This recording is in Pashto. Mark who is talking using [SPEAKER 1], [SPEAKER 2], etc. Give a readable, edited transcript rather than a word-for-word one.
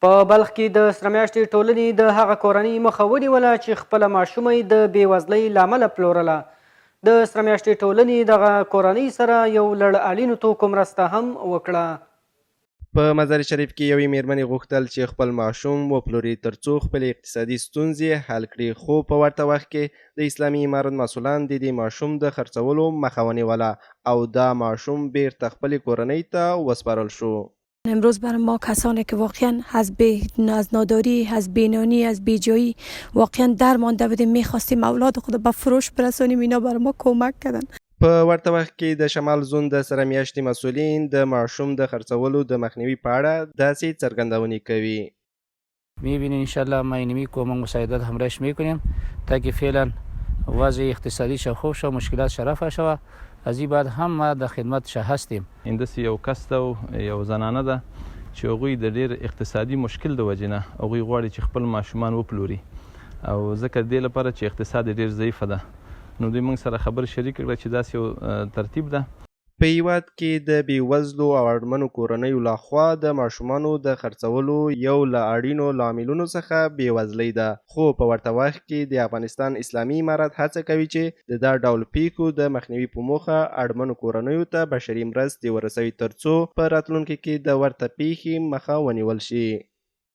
[SPEAKER 1] په بلخ کې د سره میاشتې ټولنې د هغه کورنۍ مخه ونیوله چې خپله ماشومه یې د بېوزلۍ له امله پلورله. د سره میاشتې ټولنې دغه کورنۍ سره یو لړ اړینو توکو مرسته هم وکړه.
[SPEAKER 2] په مزار شریف کې یوې میرمنې غوښتل چې خپل ماشوم وپلوري ترڅو خپلې اقتصادي ستونزې حل کړي، خو په ورته وخت کې د اسلامي امارت مسؤلان د دې ماشوم د خرڅولو مخه ونیوله او دا ماشوم بیرته خپلې کورنۍ ته وسپارل شو.
[SPEAKER 3] امروز برای ما کسانی که واقعا از ناداری، از بینانی، از بیجایی واقعا در مانده بودیم، میخواستیم اولاد خود به فروش برسانیم، اینا برای ما کمک کردن.
[SPEAKER 2] په ورته وخت کې د شمال زون د سره میاشتې مسؤلین د ماشوم د خرڅولو د مخنیوي په اړه داسې څرګندونې کوي.
[SPEAKER 4] میبینین انشالله ما اینمی کمک مساعدت همراهش میکنیم تا که فعلا وضع اقتصادی خوب شو، مشکلات رفع شوه. از این بعد هم ما در خدمت هستیم.
[SPEAKER 5] اندس یو کس ده او یو زنانه ده چې هغوی د ډېر اقتصادي مشکل د وجې نه هغوی غواړي چې خپل ماشومان وپلوري او ځکه دې لپاره چې اقتصاد ډېر ضعیفه ده، نو دوی موږ سره خبر شریک کړه چې داسې یو ترتیب ده.
[SPEAKER 2] په هیواد کې د بېوزلو او اړمنو کورنیو لخوا د ماشومانو د خرڅولو یو له اړینو لاملونو څخه بېوزلۍ ده، خو په ورته وخت کې د افغانستان اسلامي امارت هڅه کوي چې د دا ډول پیښو د مخنیوي په موخه اړمنو کورنیو ته بشري مرستې ورسوي ترڅو په راتلونکي کې د ورته پیښې مخه ونیول شي.